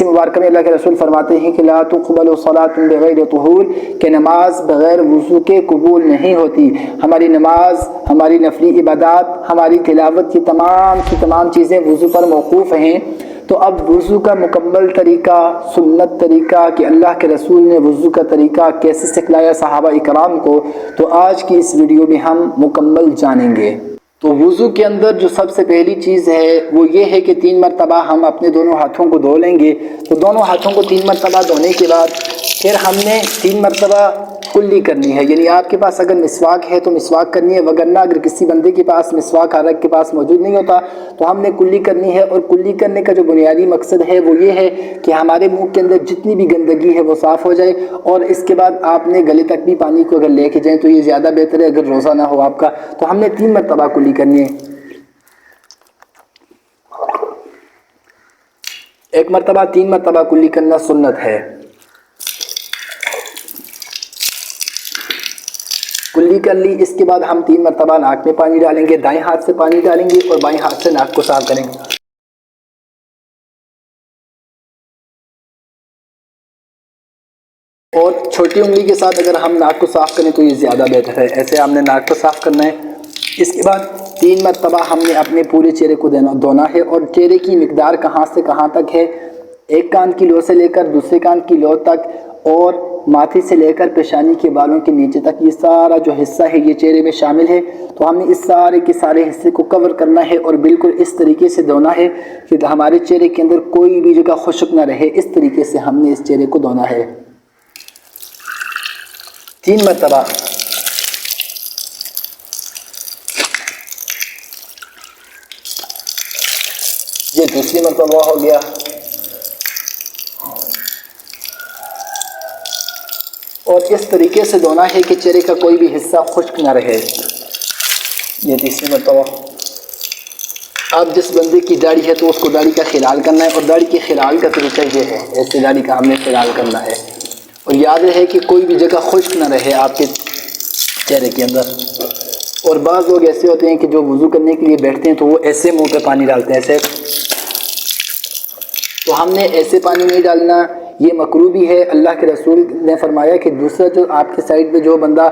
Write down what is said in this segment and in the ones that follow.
مبارکہ میں اللہ کے رسول فرماتے ہیں کہ لا تقبل صلاۃ بغیر طہور، کہ نماز بغیر وضو کے قبول نہیں ہوتی۔ ہماری نماز، ہماری نفلی عبادات، ہماری تلاوت کی تمام چیزیں وضو پر موقوف ہیں۔ تو اب وضو کا مکمل طریقہ، سنت طریقہ کہ اللہ کے رسول نے وضو کا طریقہ کیسے سکھلایا صحابہ اکرام کو، تو آج کی اس ویڈیو میں ہم مکمل جانیں گے۔ تو وضو کے اندر جو سب سے پہلی چیز ہے وہ یہ ہے کہ 3 مرتبہ ہم اپنے دونوں ہاتھوں کو دھو لیں گے۔ تو دونوں ہاتھوں کو 3 مرتبہ دھونے کے بعد پھر ہم نے 3 مرتبہ کلی کرنی ہے، یعنی آپ کے پاس اگر مسواک ہے تو مسواک کرنی ہے، وگرنہ اگر کسی بندے کے پاس مسواک حالانکہ کے پاس موجود نہیں ہوتا تو ہم نے کلی کرنی ہے۔ اور کلی کرنے کا جو بنیادی مقصد ہے وہ یہ ہے کہ ہمارے منہ کے اندر جتنی بھی گندگی ہے وہ صاف ہو جائے، اور اس کے بعد آپ نے گلے تک بھی پانی کو اگر لے کے جائیں تو یہ زیادہ بہتر ہے اگر روزہ نہ ہو آپ کا۔ تو ہم نے 3 مرتبہ کلی کرنی ہے۔ 1 مرتبہ 3 مرتبہ کلی کرنا سنت ہے۔ کلی کر لی، اس کے بعد ہم 3 مرتبہ ناک میں پانی ڈالیں گے، دائیں ہاتھ سے پانی ڈالیں گے اور بائیں ہاتھ سے ناک کو صاف کریں گے۔ اور چھوٹی انگلی کے ساتھ اگر ہم ناک کو صاف کریں تو یہ زیادہ بہتر ہے، ایسے ہم نے ناک کو صاف کرنا ہے۔ اس کے بعد 3 مرتبہ ہم نے اپنے پورے چہرے کو دھونا ہے، اور چہرے کی مقدار کہاں سے کہاں تک ہے، ایک کان کی لو سے لے کر دوسرے کان کی لو تک، اور ماتھے سے لے کر پیشانی کے بالوں کے نیچے تک، یہ سارا جو حصہ ہے یہ چہرے میں شامل ہے۔ تو ہم نے اس سارے کے سارے حصے کو کور کرنا ہے اور بالکل اس طریقے سے دھونا ہے کہ ہمارے چہرے کے اندر کوئی بھی جگہ خشک نہ رہے، اس طریقے سے ہم نے اس چہرے کو دھونا ہے 3 مرتبہ۔ یہ دوسری مرتبہ ہو گیا، اور اس طریقے سے دھونا ہے کہ چہرے کا کوئی بھی حصہ خشک نہ رہے، یہ تیسری مرتبہ۔ اب جس بندے کی داڑھی ہے تو اس کو داڑھی کا خلال کرنا ہے، اور داڑھی کے خلال کا طریقہ یہ ہے، ایسے داڑھی کا ہم نے خلال کرنا ہے، اور یاد رہے کہ کوئی بھی جگہ خشک نہ رہے آپ کے چہرے کے اندر۔ اور بعض لوگ ایسے ہوتے ہیں کہ جو وضو کرنے کے لیے بیٹھتے ہیں تو وہ ایسے منہ پہ پانی ڈالتے ہیں، ایسے، تو ہم نے ایسے پانی نہیں ڈالنا، یہ مکروہ بھی ہے۔ اللہ کے رسول نے فرمایا کہ دوسرا جو آپ کے سائڈ پہ جو بندہ،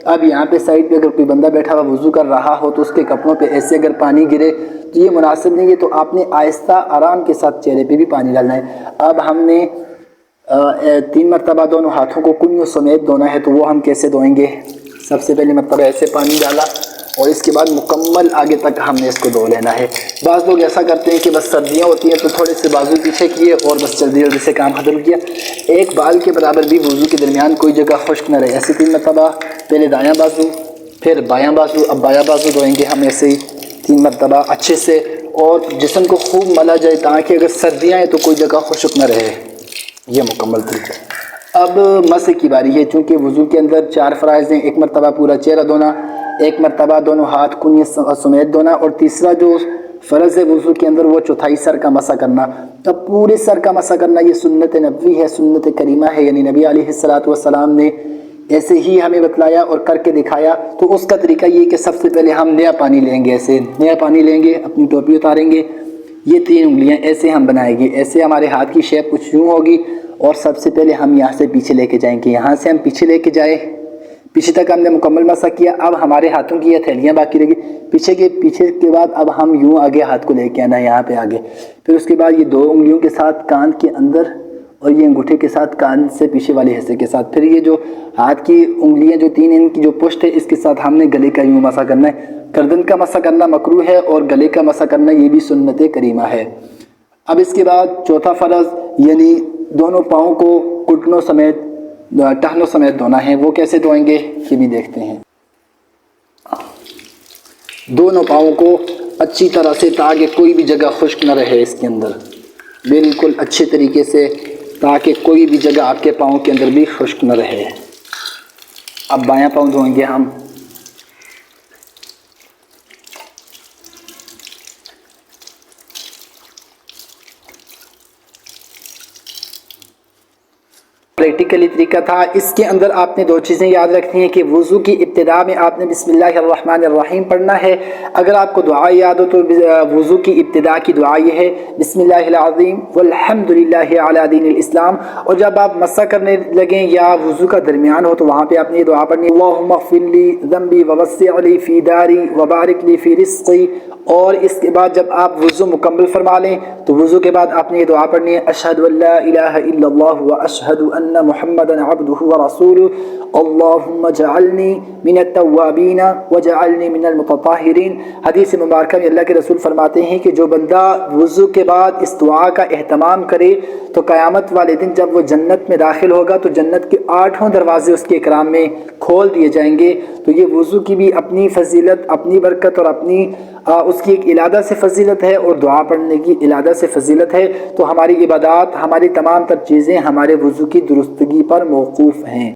اب یہاں پہ سائڈ پہ اگر کوئی بندہ بیٹھا ہوا وضو کر رہا ہو تو اس کے کپڑوں پہ ایسے اگر پانی گرے تو یہ مناسب نہیں ہے، تو آپ نے آہستہ آرام کے ساتھ چہرے پہ بھی پانی ڈالنا ہے۔ اب ہم نے 3 مرتبہ دونوں ہاتھوں کو کنیوں سمیت دھونا ہے، تو وہ ہم کیسے دھوئیں گے؟ سب سے پہلے مرتبہ ایسے پانی ڈالا، اور اس کے بعد مکمل آگے تک ہم نے اس کو دھو لینا ہے۔ بعض لوگ ایسا کرتے ہیں کہ بس سردیاں ہوتی ہیں تو تھوڑے سے بازو پیچھے کیے اور بس جلدی جلدی سے کام ختم کیا، ایک بال کے برابر بھی وضو کے درمیان کوئی جگہ خشک نہ رہے۔ ایسے 3 مرتبہ، پہلے دایاں بازو پھر بایاں بازو، اب بایاں بازو دھوئیں گے ہم ایسے ہی 3 مرتبہ اچھے سے، اور جسم کو خوب ملا جائے تاکہ اگر سردیاں ہیں تو کوئی جگہ خشک نہ رہے، یہ مکمل طریقہ۔ اب مسح کی باری ہے، چونکہ وضو کے اندر 4 فرائض ہیں، 1 مرتبہ پورا چہرہ دھونا، 1 مرتبہ دونوں ہاتھ کنیوں سمیت دھونا، اور تیسرا جو فرض ہے وضو کے اندر وہ چوتھائی سر کا مسح کرنا۔ اب پورے سر کا مسح کرنا یہ سنت نبوی ہے، سنت کریمہ ہے، یعنی نبی علیہ السلام نے ایسے ہی ہمیں بتلایا اور کر کے دکھایا۔ تو اس کا طریقہ یہ کہ سب سے پہلے ہم نیا پانی لیں گے، ایسے نیا پانی لیں گے، اپنی ٹوپی اتاریں گے، یہ 3 انگلیاں ایسے ہم بنائیں گے، ایسے ہمارے ہاتھ کی شیپ کچھ یوں ہوگی، اور سب سے پہلے ہم یہاں سے پیچھے لے کے جائیں گے، یہاں سے ہم پیچھے لے کے جائیں، پیچھے تک ہم نے مکمل مسح کیا۔ اب ہمارے ہاتھوں کی یہ تھیلیاں باقی رہ گئی، پیچھے کے بعد اب ہم یوں آگے ہاتھ کو لے کے آنا ہے یہاں پہ آگے، پھر اس کے بعد یہ 2 انگلیوں کے ساتھ کان کے اندر، اور یہ انگوٹھے کے ساتھ کان سے پیچھے والے حصے کے ساتھ، پھر یہ جو ہاتھ کی انگلیاں جو 3 ان کی جو پشت ہے اس کے ساتھ ہم نے گلے کا یوں مسح کرنا ہے۔ گردن کا مسح کرنا مکروہ ہے، اور گلے کا مسح کرنا یہ بھی سنت کریمہ ہے۔ اب اس کے بعد چوتھا فرض، یعنی دونوں پاؤں کو گھٹنوں سمیت ٹہنوں سمیت دھونا ہے، وہ کیسے دھوئیں گے یہ بھی دیکھتے ہیں۔ دونوں پاؤں کو اچھی طرح سے تاکہ کوئی بھی جگہ خشک نہ رہے اس کے اندر، بالکل اچھے طریقے سے تاکہ کوئی بھی جگہ آپ کے پاؤں کے اندر بھی خشک نہ رہے۔ اب بایاں پاؤں دھوئیں گے ہم۔ پریکٹیکلی طریقہ تھا، اس کے اندر آپ نے 2 چیزیں یاد رکھنی ہیں کہ وضو کی ابتدا میں آپ نے بسم اللہ الرحمن الرحیم پڑھنا ہے۔ اگر آپ کو دعا یاد ہو تو وضو کی ابتدا کی دعا یہ ہے بسم اللہ العظیم والحمدللہ علی دین الاسلام، اور جب آپ مسح کرنے لگیں یا وضو کا درمیان ہو تو وہاں پہ آپ نے یہ دعا پڑھنی ہے اللہم اغفر لی ذنبی ووسع لی فی داری وبارک لی فی رزقی، اور اس کے بعد جب آپ وضو مکمل فرما لیں تو وضو کے بعد آپ نے یہ دعا پڑھنی ہے اشہد ان لا الہ الا اللہ واشہد ان محمدا عبدہ ورسولہ اللہم اجعلنی من التوابین وجعلنی من المتطہرین۔ حدیث مبارکہ میں اللہ کے رسول فرماتے ہیں کہ جو بندہ وضو کے بعد اس دعا کا اہتمام کرے تو قیامت والے دن جب وہ جنت میں داخل ہوگا تو جنت کے 8 دروازے اس کے اکرام میں کھول دیے جائیں گے۔ تو یہ وضو کی بھی اپنی فضیلت، اپنی برکت اور اپنی اس کی ایک علیحدہ سے فضیلت ہے، اور دعا پڑھنے کی علیحدہ سے فضیلت ہے۔ تو ہماری عبادات، ہماری تمام تر چیزیں ہمارے وضو کی درستگی پر موقوف ہیں۔